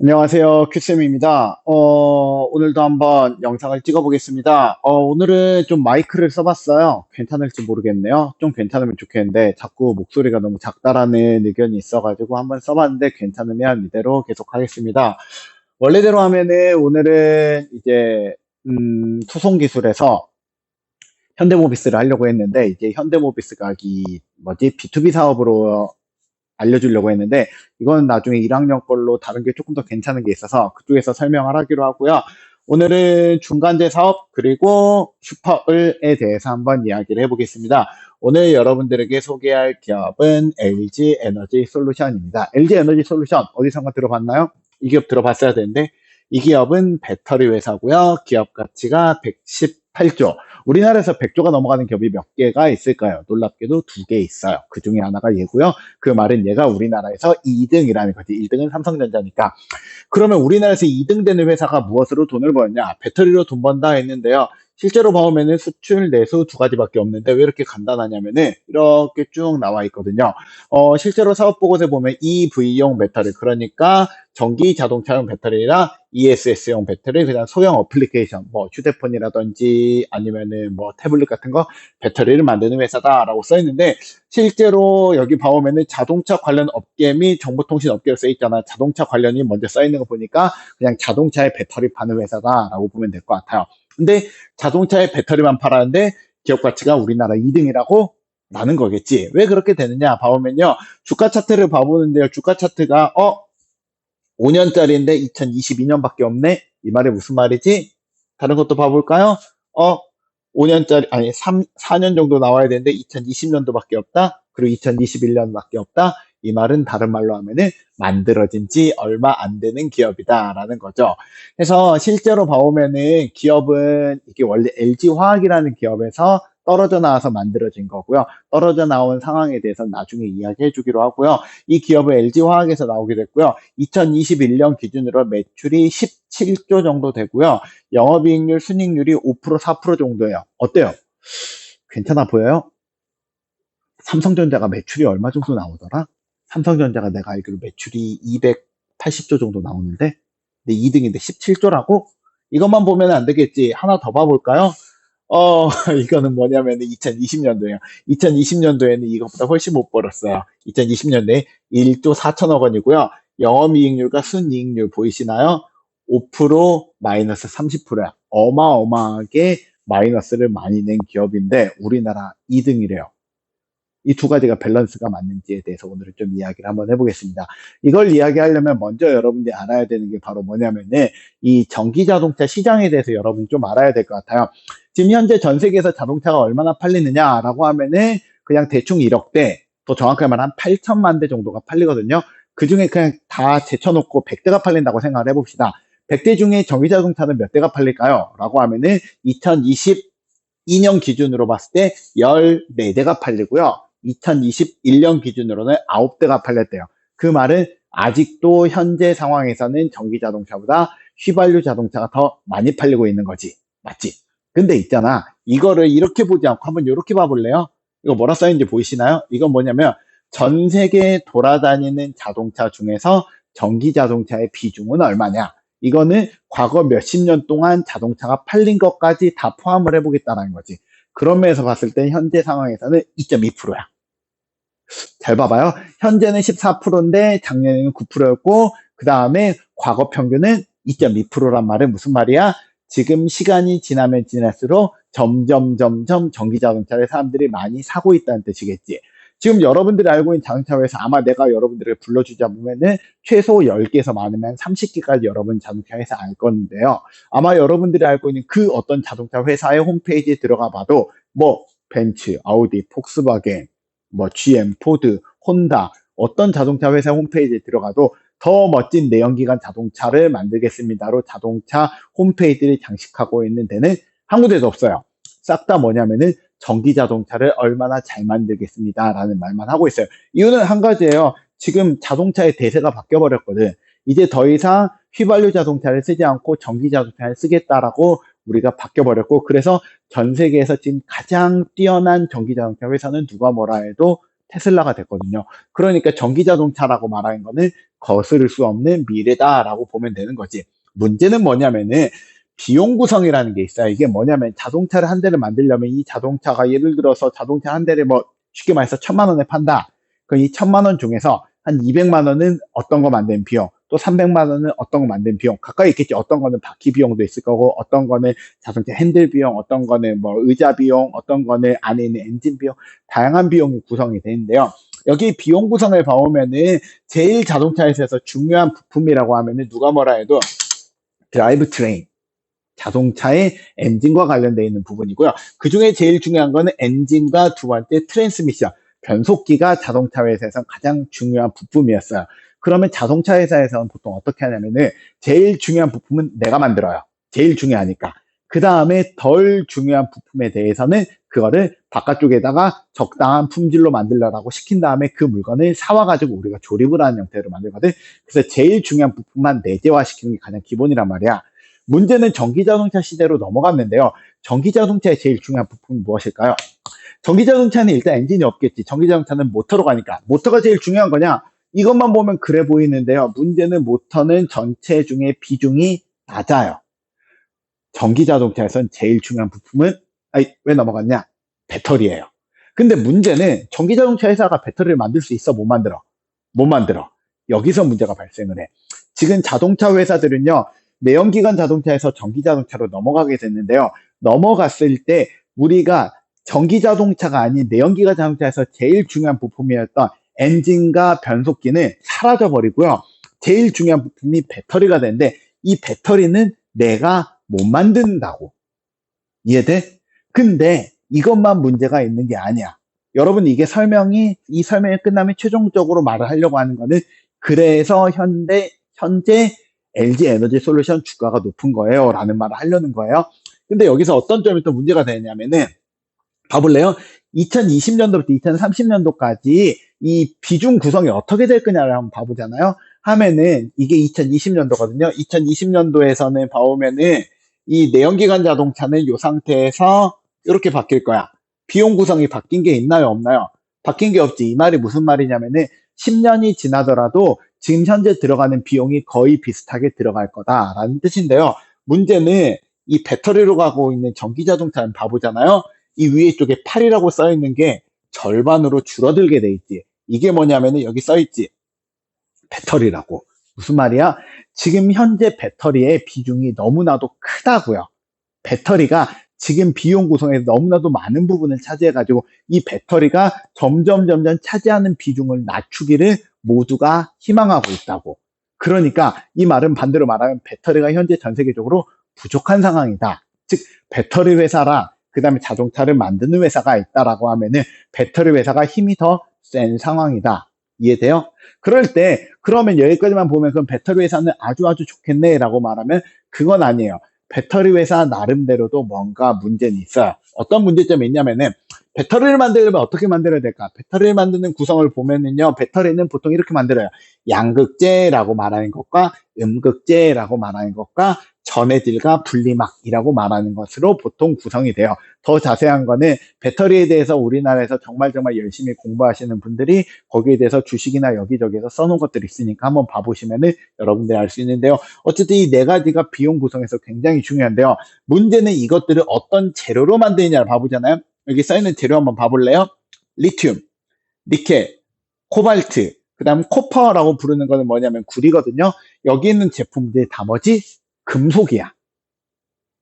안녕하세요. 큐쌤입니다. 오늘도 한번 영상을 찍어보겠습니다. 오늘은 좀 마이크를 써봤어요. 괜찮을지 모르겠네요. 좀 괜찮으면 좋겠는데 자꾸 목소리가 너무 작다라는 의견이 있어가지고 한번 써봤는데 괜찮으면 이대로 계속 하겠습니다. 원래대로 하면은 오늘은 이제 투송 기술에서 현대모비스를 하려고 했는데 이제 현대모비스가 B2B 사업으로 알려주려고 했는데 이건 나중에 1학년 걸로 다른 게 조금 더 괜찮은 게 있어서 그쪽에서 설명을 하기로 하고요. 오늘은 중간재 사업 그리고 슈퍼을에 대해서 한번 이야기를 해보겠습니다. 오늘 여러분들에게 소개할 기업은 LG 에너지 솔루션입니다. LG 에너지 솔루션 어디선가 들어봤나요? 이 기업 들어봤어야 되는데 이 기업은 배터리 회사고요. 기업 가치가 118조. 우리나라에서 100조가 넘어가는 기업이 몇 개가 있을까요? 놀랍게도 두 개 있어요. 그 중에 하나가 얘고요. 그 말은 얘가 우리나라에서 2등이라는 거지. 1등은 삼성전자니까. 그러면 우리나라에서 2등 되는 회사가 무엇으로 돈을 버냐? 배터리로 돈 번다 했는데요. 실제로 보면은 수출, 내수 두 가지밖에 없는데 왜 이렇게 간단하냐면은 이렇게 쭉 나와 있거든요. 실제로 사업 보고서에 보면 EV용 배터리, 그러니까 전기 자동차용 배터리랑 ESS용 배터리, 그냥 소형 어플리케이션, 뭐 휴대폰이라든지 아니면은 뭐 태블릿 같은 거 배터리를 만드는 회사다라고 써 있는데 실제로 여기 봐오면은 자동차 관련 업계 및 정보통신 업계로 써 있잖아. 자동차 관련이 먼저 써 있는 거 보니까 그냥 자동차에 배터리 파는 회사다라고 보면 될 것 같아요. 근데 자동차에 배터리만 팔았는데 기업 가치가 우리나라 2등이라고 나는 거겠지. 왜 그렇게 되느냐 봐보면요. 주가 차트를 봐보는데요. 주가 차트가 5년짜리인데 2022년밖에 없네. 이 말이 무슨 말이지? 다른 것도 봐볼까요? 어, 5년짜리, 아니, 4년 정도 나와야 되는데 2020년도밖에 없다? 그리고 2021년밖에 없다? 이 말은 다른 말로 하면은 만들어진 지 얼마 안 되는 기업이다라는 거죠. 그래서 실제로 봐오면은 기업은 이게 원래 LG화학이라는 기업에서 떨어져 나와서 만들어진 거고요. 떨어져 나온 상황에 대해서 나중에 이야기해 주기로 하고요. 이 기업은 LG화학에서 나오게 됐고요. 2021년 기준으로 매출이 17조 정도 되고요. 영업이익률, 순이익률이 5%, 4% 정도예요. 어때요? 괜찮아 보여요? 삼성전자가 매출이 얼마 정도 나오더라? 삼성전자가 내가 알기로 매출이 280조 정도 나오는데, 근데 2등인데 17조라고? 이것만 보면 안 되겠지. 하나 더 봐볼까요? 이거는 뭐냐면 2020년도에요. 2020년도에는 이것보다 훨씬 못 벌었어요. 2020년도에 1조 4천억 원이고요. 영업이익률과 순이익률 보이시나요? 5% 마이너스 30%야. 어마어마하게 마이너스를 많이 낸 기업인데 우리나라 2등이래요. 이 두 가지가 밸런스가 맞는지에 대해서 오늘은 좀 이야기를 한번 해보겠습니다. 이걸 이야기하려면 먼저 여러분들이 알아야 되는 게 바로 뭐냐면은 이 전기자동차 시장에 대해서 여러분이 좀 알아야 될 것 같아요. 지금 현재 전 세계에서 자동차가 얼마나 팔리느냐라고 하면은 그냥 대충 1억 대, 더 정확하게 말하면 한 8천만 대 정도가 팔리거든요. 그 중에 그냥 다 제쳐놓고 100대가 팔린다고 생각을 해봅시다. 100대 중에 전기자동차는 몇 대가 팔릴까요? 라고 하면은 2022년 기준으로 봤을 때 14대가 팔리고요. 2021년 기준으로는 9대가 팔렸대요. 그 말은 아직도 현재 상황에서는 전기 자동차보다 휘발유 자동차가 더 많이 팔리고 있는 거지. 맞지? 근데 있잖아. 이거를 이렇게 보지 않고 한번 이렇게 봐볼래요? 이거 뭐라 써있는지 보이시나요? 이건 뭐냐면 전 세계 돌아다니는 자동차 중에서 전기 자동차의 비중은 얼마냐? 이거는 과거 몇십 년 동안 자동차가 팔린 것까지 다 포함을 해보겠다는 거지. 그런 면에서 봤을 때 현재 상황에서는 2.2%야. 잘 봐봐요. 현재는 14%인데 작년에는 9%였고 그 다음에 과거 평균은 2.2%란 말은 무슨 말이야? 지금 시간이 지나면 지날수록 점점 전기 자동차를 사람들이 많이 사고 있다는 뜻이겠지. 지금 여러분들이 알고 있는 자동차 회사 아마 내가 여러분들을 불러주자 보면은 최소 10개에서 많으면 30개까지 여러분 자동차 회사 알 건데요. 아마 여러분들이 알고 있는 그 어떤 자동차 회사의 홈페이지에 들어가 봐도 뭐 벤츠, 아우디, 폭스바겐, 뭐 GM, 포드, 혼다 어떤 자동차 회사 홈페이지에 들어가도 더 멋진 내연기관 자동차를 만들겠습니다로 자동차 홈페이지를 장식하고 있는 데는 한 군데도 없어요. 싹 다 뭐냐면은 전기 자동차를 얼마나 잘 만들겠습니다라는 말만 하고 있어요. 이유는 한 가지예요. 지금 자동차의 대세가 바뀌어 버렸거든. 이제 더 이상 휘발유 자동차를 쓰지 않고 전기 자동차를 쓰겠다라고 우리가 바뀌어 버렸고 그래서 전 세계에서 지금 가장 뛰어난 전기 자동차 회사는 누가 뭐라 해도 테슬라가 됐거든요. 그러니까 전기 자동차라고 말하는 거는 거스를 수 없는 미래다라고 보면 되는 거지. 문제는 뭐냐면은 비용 구성이라는 게 있어요. 이게 뭐냐면 자동차를 한 대를 만들려면 이 자동차가 예를 들어서 자동차 한 대를 뭐 쉽게 말해서 1,000만 원에 판다. 그럼 이 1,000만 원 중에서 한 200만 원은 어떤 거 만드는 비용, 또 300만 원은 어떤 거 만드는 비용, 가까이 있겠지. 어떤 거는 바퀴 비용도 있을 거고, 어떤 거는 자동차 핸들 비용, 어떤 거는 뭐 의자 비용, 어떤 거는 안에 있는 엔진 비용, 다양한 비용이 구성이 되는데요. 여기 비용 구성을 봐오면은 제일 자동차에서 중요한 부품이라고 하면은 누가 뭐라 해도 드라이브 트레인, 자동차의 엔진과 관련되어 있는 부분이고요. 그 중에 제일 중요한 거는 엔진과 두 번째 트랜스미션, 변속기가 자동차 회사에서 가장 중요한 부품이었어요. 그러면 자동차 회사에서는 보통 어떻게 하냐면은 제일 중요한 부품은 내가 만들어요. 제일 중요하니까. 그 다음에 덜 중요한 부품에 대해서는 그거를 바깥쪽에다가 적당한 품질로 만들라고 시킨 다음에 그 물건을 사와가지고 우리가 조립을 하는 형태로 만들거든. 그래서 제일 중요한 부품만 내재화시키는 게 가장 기본이란 말이야. 문제는 전기자동차 시대로 넘어갔는데요. 전기자동차의 제일 중요한 부품은 무엇일까요? 전기자동차는 일단 엔진이 없겠지. 전기자동차는 모터로 가니까. 모터가 제일 중요한 거냐? 이것만 보면 그래 보이는데요. 문제는 모터는 전체 중에 비중이 낮아요. 전기자동차에선 제일 중요한 부품은 왜 넘어갔냐? 배터리예요. 근데 문제는 전기자동차 회사가 배터리를 만들 수 있어? 못 만들어? 못 만들어. 여기서 문제가 발생을 해. 지금 자동차 회사들은요. 내연기관 자동차에서 전기자동차로 넘어가게 됐는데요. 넘어갔을 때 우리가 전기자동차가 아닌 내연기관 자동차에서 제일 중요한 부품이었던 엔진과 변속기는 사라져 버리고요. 제일 중요한 부품이 배터리가 되는데 이 배터리는 내가 못 만든다고. 이해돼? 근데 이것만 문제가 있는 게 아니야. 여러분 이게 이 설명이 끝나면 최종적으로 말을 하려고 하는 거는 그래서 현재 LG 에너지 솔루션 주가가 높은 거예요 라는 말을 하려는 거예요. 근데 여기서 어떤 점이 또 문제가 되냐면은 봐볼래요? 2020년도부터 2030년도까지 이 비중 구성이 어떻게 될 거냐를 한번 봐보잖아요. 하면은 이게 2020년도거든요. 2020년도에서는 봐오면은 이 내연기관 자동차는 이 상태에서 이렇게 바뀔 거야. 비용 구성이 바뀐 게 있나요? 없나요? 바뀐 게 없지. 이 말이 무슨 말이냐면은 10년이 지나더라도 지금 현재 들어가는 비용이 거의 비슷하게 들어갈 거다라는 뜻인데요. 문제는 이 배터리로 가고 있는 전기 자동차는 바보잖아요. 이 위에 쪽에 8이라고 써 있는 게 절반으로 줄어들게 돼 있지. 이게 뭐냐면은 여기 써 있지. 배터리라고. 무슨 말이야? 지금 현재 배터리의 비중이 너무나도 크다고요. 배터리가 지금 비용 구성에서 너무나도 많은 부분을 차지해가지고 이 배터리가 점점 차지하는 비중을 낮추기를 모두가 희망하고 있다고. 그러니까 이 말은 반대로 말하면 배터리가 현재 전 세계적으로 부족한 상황이다. 즉 배터리 회사랑 그 다음에 자동차를 만드는 회사가 있다라고 하면은 배터리 회사가 힘이 더 센 상황이다. 이해돼요? 그럴 때 그러면 여기까지만 보면 그럼 배터리 회사는 아주 좋겠네 라고 말하면 그건 아니에요. 배터리 회사 나름대로도 뭔가 문제는 있어요. 어떤 문제점이 있냐면은 배터리를 만들려면 어떻게 만들어야 될까? 배터리를 만드는 구성을 보면은요, 배터리는 보통 이렇게 만들어요. 양극재라고 말하는 것과 음극재라고 말하는 것과 전해질과 분리막이라고 말하는 것으로 보통 구성이 돼요. 더 자세한 거는 배터리에 대해서 우리나라에서 정말 열심히 공부하시는 분들이 거기에 대해서 주식이나 여기저기에서 써놓은 것들이 있으니까 한번 봐보시면은 여러분들이 알 수 있는데요. 어쨌든 이 네 가지가 비용 구성에서 굉장히 중요한데요. 문제는 이것들을 어떤 재료로 만드느냐를 봐보잖아요. 여기 써있는 재료 한번 봐볼래요? 리튬, 니켈, 코발트, 그 다음 코퍼라고 부르는 거는 뭐냐면 구리거든요. 여기 있는 제품들이 다 뭐지? 금속이야.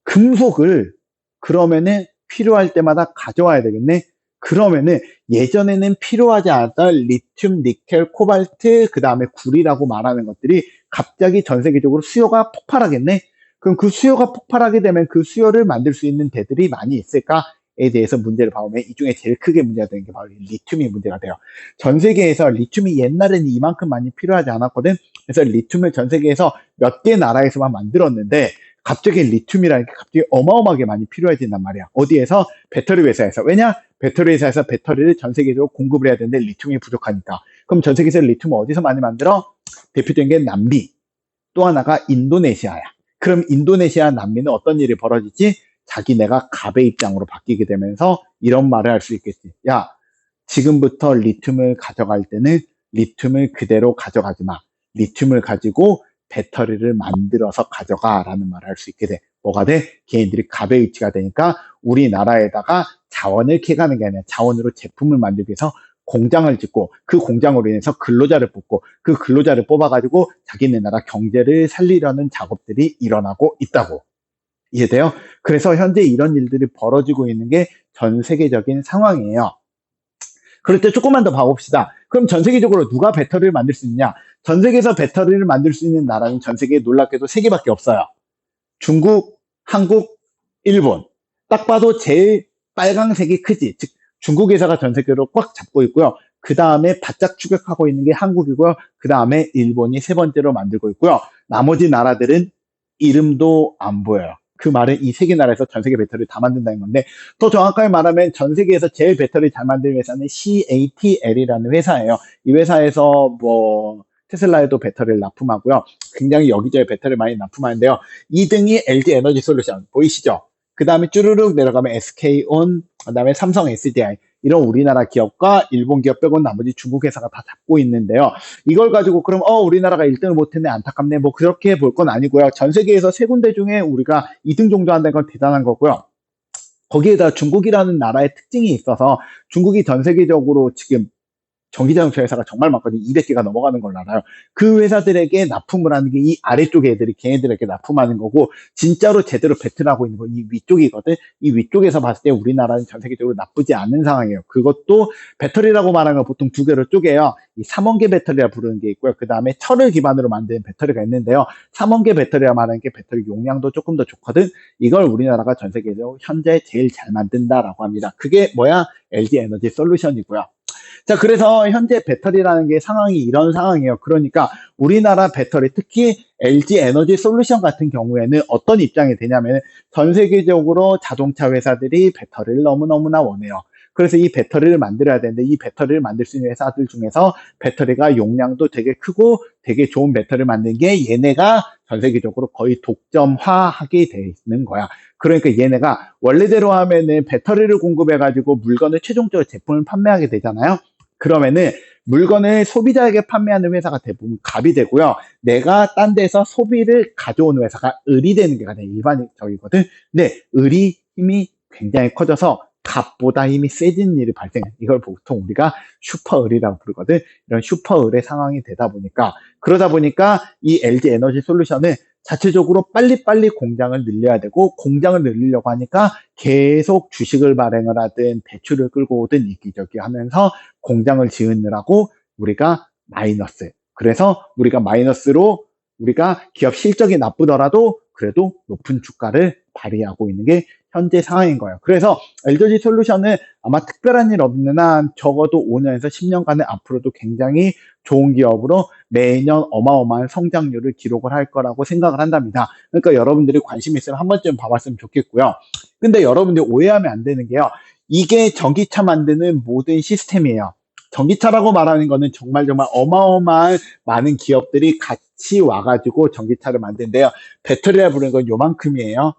금속을 그러면은 필요할 때마다 가져와야 되겠네. 그러면은 예전에는 필요하지 않았던 리튬, 니켈, 코발트, 그 다음에 구리라고 말하는 것들이 갑자기 전 세계적으로 수요가 폭발하겠네. 그럼 그 수요가 폭발하게 되면 그 수요를 만들 수 있는 데들이 많이 있을까에 대해서 문제를 봐오면 이 중에 제일 크게 문제가 되는 게 바로 리튬이 문제가 돼요. 전 세계에서 리튬이 옛날에는 이만큼 많이 필요하지 않았거든. 그래서 리튬을 전 세계에서 몇 개 나라에서만 만들었는데 갑자기 리튬이라는 게 갑자기 어마어마하게 많이 필요해진단 말이야. 어디에서? 배터리 회사에서. 왜냐? 배터리 회사에서 배터리를 전 세계적으로 공급을 해야 되는데 리튬이 부족하니까. 그럼 전 세계에서 리튬을 어디서 많이 만들어? 대표적인 게 남미. 또 하나가 인도네시아야. 그럼 인도네시아, 남미는 어떤 일이 벌어지지? 자기네가 갑의 입장으로 바뀌게 되면서 이런 말을 할 수 있겠지. 야, 지금부터 리튬을 가져갈 때는 리튬을 그대로 가져가지 마. 리튬을 가지고 배터리를 만들어서 가져가라는 말을 할 수 있게 돼. 뭐가 돼? 걔네들이 갑의 위치가 되니까 우리나라에다가 자원을 캐가는 게 아니라 자원으로 제품을 만들기 위해서 공장을 짓고 그 공장으로 인해서 근로자를 뽑고 그 근로자를 뽑아가지고 자기네 나라 경제를 살리려는 작업들이 일어나고 있다고. 이해돼요? 그래서 현재 이런 일들이 벌어지고 있는 게 전 세계적인 상황이에요. 그럴 때 조금만 더 봐봅시다. 그럼 전 세계적으로 누가 배터리를 만들 수 있느냐? 전 세계에서 배터리를 만들 수 있는 나라는 전 세계에 놀랍게도 세 개밖에 없어요. 중국, 한국, 일본. 딱 봐도 제일 빨강색이 크지. 즉 중국 회사가 전 세계로 꽉 잡고 있고요. 그 다음에 바짝 추격하고 있는 게 한국이고요. 그 다음에 일본이 세 번째로 만들고 있고요. 나머지 나라들은 이름도 안 보여요. 그 말은 이 세 개 나라에서 전 세계 배터리를 다 만든다는 건데, 더 정확하게 말하면 전 세계에서 제일 배터리 잘 만드는 회사는 CATL이라는 회사예요. 이 회사에서 뭐 테슬라에도 배터리를 납품하고요. 굉장히 여기저기 배터리를 많이 납품하는데요. 2등이 LG 에너지 솔루션 보이시죠? 그 다음에 쭈르륵 내려가면 SK온, 그 다음에 삼성 SDI, 이런 우리나라 기업과 일본 기업 빼고 나머지 중국 회사가 다 잡고 있는데요. 이걸 가지고 그럼 우리나라가 1등을 못했네, 안타깝네, 뭐 그렇게 볼 건 아니고요. 전 세계에서 세 군데 중에 우리가 2등 정도 한다는 건 대단한 거고요. 거기에다 중국이라는 나라의 특징이 있어서 중국이 전 세계적으로 지금 전기자동차 회사가 정말 많거든요. 200개가 넘어가는 걸로 알아요. 그 회사들에게 납품을 하는 게 이 아래쪽 애들이 걔네들에게 납품하는 거고, 진짜로 제대로 배틀하고 있는 건 이 위쪽이거든. 이 위쪽에서 봤을 때 우리나라는 전 세계적으로 나쁘지 않은 상황이에요. 그것도 배터리라고 말하는 건 보통 두 개로 쪼개요. 이 삼원계 배터리라 부르는 게 있고요. 그 다음에 철을 기반으로 만든 배터리가 있는데요. 삼원계 배터리라 말하는 게 배터리 용량도 조금 더 좋거든. 이걸 우리나라가 전 세계적으로 현재 제일 잘 만든다라고 합니다. 그게 뭐야? LG 에너지 솔루션이고요. 자, 그래서 현재 배터리라는 게 상황이 이런 상황이에요. 그러니까 우리나라 배터리, 특히 LG 에너지 솔루션 같은 경우에는 어떤 입장이 되냐면, 전 세계적으로 자동차 회사들이 배터리를 너무너무나 원해요. 그래서 이 배터리를 만들어야 되는데, 이 배터리를 만들 수 있는 회사들 중에서 배터리가 용량도 되게 크고 되게 좋은 배터리를 만든 게 얘네가 전 세계적으로 거의 독점화하게 돼 있는 거야. 그러니까 얘네가 원래대로 하면은 배터리를 공급해가지고 물건을 최종적으로 제품을 판매하게 되잖아요. 그러면은 물건을 소비자에게 판매하는 회사가 대부분 갑이 되고요. 내가 딴 데서 소비를 가져오는 회사가 을이 되는 게 가장 일반적이거든. 근데 을이 힘이 굉장히 커져서 갑보다 힘이 세진 일이 발생해. 이걸 보통 우리가 슈퍼을이라고 부르거든. 이런 슈퍼을의 상황이 되다 보니까, 그러다 보니까 이 LG 에너지 솔루션은 자체적으로 빨리빨리 공장을 늘려야 되고, 공장을 늘리려고 하니까 계속 주식을 발행을 하든 대출을 끌고 오든 이기저기 하면서 공장을 지으느라고 우리가 마이너스. 그래서 우리가 마이너스로 우리가 기업 실적이 나쁘더라도 그래도 높은 주가를 발휘하고 있는 게 현재 상황인 거예요. 그래서 LG 솔루션은 아마 특별한 일 없는 한 적어도 5년에서 10년간은 앞으로도 굉장히 좋은 기업으로 매년 어마어마한 성장률을 기록을 할 거라고 생각을 한답니다. 그러니까 여러분들이 관심 있으면 한 번쯤 봐봤으면 좋겠고요. 근데 여러분들이 오해하면 안 되는 게요. 이게 전기차 만드는 모든 시스템이에요. 전기차라고 말하는 거는 정말 정말 어마어마한 많은 기업들이 같이 와가지고 전기차를 만드는데요. 배터리라 부르는 건 요만큼이에요.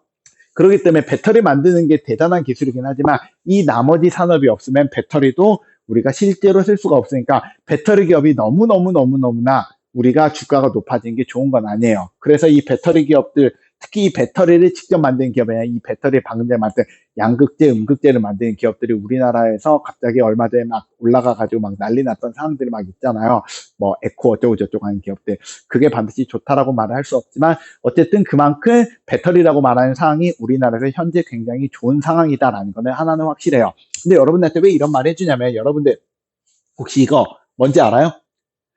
그렇기 때문에 배터리 만드는 게 대단한 기술이긴 하지만 이 나머지 산업이 없으면 배터리도 우리가 실제로 쓸 수가 없으니까 배터리 기업이 너무너무너무너무나 우리가 주가가 높아진 게 좋은 건 아니에요. 그래서 이 배터리 기업들, 특히 이 배터리를 직접 만드는 기업이 아니라 이 배터리 방금 전에 만든 양극재, 음극재를 만드는 기업들이 우리나라에서 갑자기 얼마 전에 막 올라가가지고 막 난리 났던 상황들이 막 있잖아요. 뭐 에코 어쩌고 저쩌고 하는 기업들. 그게 반드시 좋다라고 말을 할 수 없지만 어쨌든 그만큼 배터리라고 말하는 상황이 우리나라에서 현재 굉장히 좋은 상황이다라는 거는 하나는 확실해요. 근데 여러분들한테 왜 이런 말 해주냐면, 여러분들 혹시 이거 뭔지 알아요?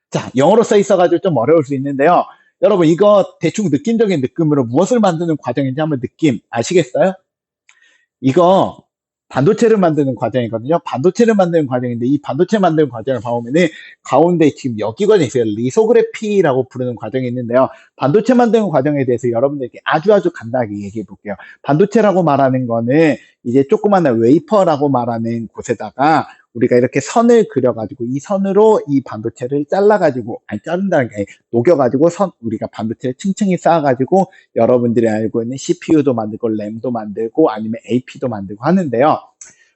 자, 영어로 써 있어가지고 좀 어려울 수 있는데요. 여러분 이거 대충 느낌적인 느낌으로 무엇을 만드는 과정인지 한번 느낌 아시겠어요? 이거 반도체를 만드는 과정이거든요. 반도체를 만드는 과정인데, 이 반도체 만드는 과정을 봐보면은 가운데 지금 여기가 있어요. 리소그래피라고 부르는 과정이 있는데요. 반도체 만드는 과정에 대해서 여러분들께 아주 간단하게 얘기해 볼게요. 반도체라고 말하는 거는 이제 조그마한 웨이퍼라고 말하는 곳에다가 우리가 이렇게 선을 그려가지고 이 선으로 이 반도체를 잘라가지고, 아니 자른다는 게 아니라 녹여가지고 우리가 반도체를 층층이 쌓아가지고 여러분들이 알고 있는 CPU도 만들고 램도 만들고 아니면 AP도 만들고 하는데요.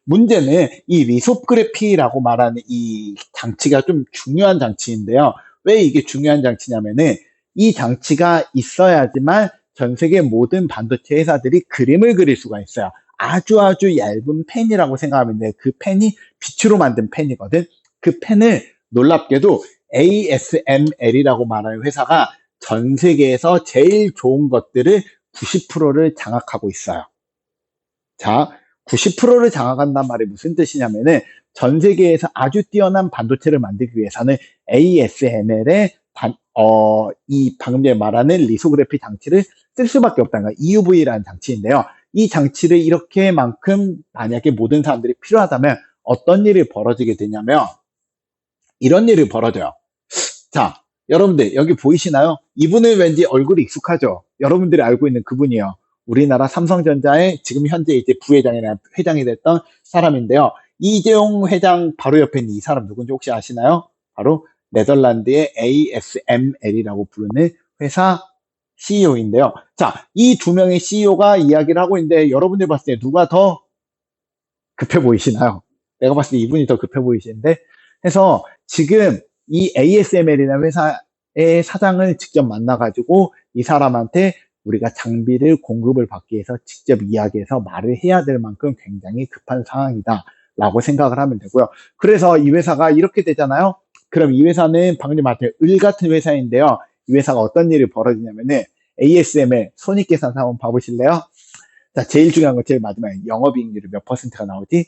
문제는 이 리소그래피라고 말하는 이 장치가 좀 중요한 장치인데요. 왜 이게 중요한 장치냐면은 이 장치가 있어야지만 전 세계 모든 반도체 회사들이 그림을 그릴 수가 있어요. 아주 얇은 펜이라고 생각하면 돼. 그 펜이 빛으로 만든 펜이거든. 그 펜을 놀랍게도 ASML이라고 말하는 회사가 전 세계에서 제일 좋은 것들을 90%를 장악하고 있어요. 자, 90%를 장악한단 말이 무슨 뜻이냐면은 전 세계에서 아주 뛰어난 반도체를 만들기 위해서는 ASML의 이 방금 전에 말하는 리소그래피 장치를 쓸 수밖에 없다는 거예요. EUV라는 장치인데요. 이 장치를 이렇게만큼 만약에 모든 사람들이 필요하다면 어떤 일이 벌어지게 되냐면 이런 일이 벌어져요. 자, 여러분들 여기 보이시나요? 이분은 왠지 얼굴이 익숙하죠? 여러분들이 알고 있는 그분이요. 우리나라 삼성전자의 지금 현재 이제 부회장이나 회장이 됐던 사람인데요. 이재용 회장 바로 옆에 있는 이 사람 누군지 혹시 아시나요? 바로 네덜란드의 ASML이라고 부르는 회사 CEO인데요. 자, 이 두 명의 CEO가 이야기를 하고 있는데 여러분들 봤을 때 누가 더 급해 보이시나요? 내가 봤을 때 이분이 더 급해 보이시는데 해서 지금 이 ASML이라는 회사의 사장을 직접 만나가지고 이 사람한테 우리가 장비를 공급을 받기 위해서 직접 이야기해서 말을 해야 될 만큼 굉장히 급한 상황이다 라고 생각을 하면 되고요. 그래서 이 회사가 이렇게 되잖아요. 그럼 이 회사는 방금 말한 을 같은 회사인데요. 이 회사가 어떤 일이 벌어지냐면은 ASML 손익계산서 한번 봐보실래요? 자, 제일 중요한 거 제일 마지막에 영업이익률이 몇 퍼센트가 나오지?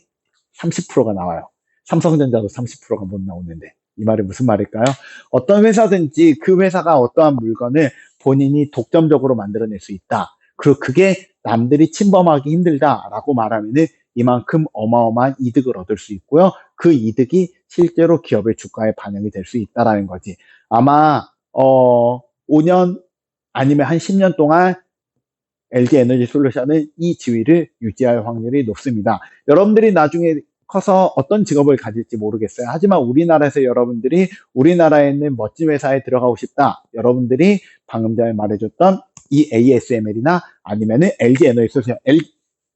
30%가 나와요. 삼성전자도 30%가 못 나오는데 이 말이 무슨 말일까요? 어떤 회사든지 그 회사가 어떠한 물건을 본인이 독점적으로 만들어낼 수 있다. 그리고 그게 남들이 침범하기 힘들다라고 말하면은 이만큼 어마어마한 이득을 얻을 수 있고요. 그 이득이 실제로 기업의 주가에 반영이 될 수 있다라는 거지. 아마 5년 아니면 한 10년 동안 LG 에너지 솔루션은 이 지위를 유지할 확률이 높습니다. 여러분들이 나중에 커서 어떤 직업을 가질지 모르겠어요. 하지만 우리나라에서 여러분들이 우리나라에 있는 멋진 회사에 들어가고 싶다. 여러분들이 방금 전에 말해줬던 이 ASML이나 아니면은 LG 에너지 솔루션,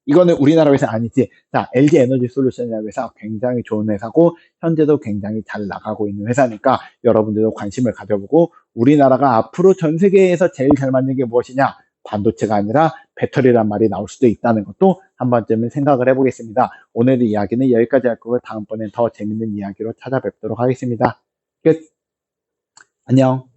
이거는 우리나라 회사 아니지. 자, LG 에너지 솔루션이라는 회사 굉장히 좋은 회사고 현재도 굉장히 잘 나가고 있는 회사니까 여러분들도 관심을 가져보고 우리나라가 앞으로 전 세계에서 제일 잘 맞는 게 무엇이냐? 반도체가 아니라 배터리란 말이 나올 수도 있다는 것도 한 번쯤은 생각을 해보겠습니다. 오늘의 이야기는 여기까지 할 거고 다음번엔 더 재밌는 이야기로 찾아뵙도록 하겠습니다. 끝. 안녕.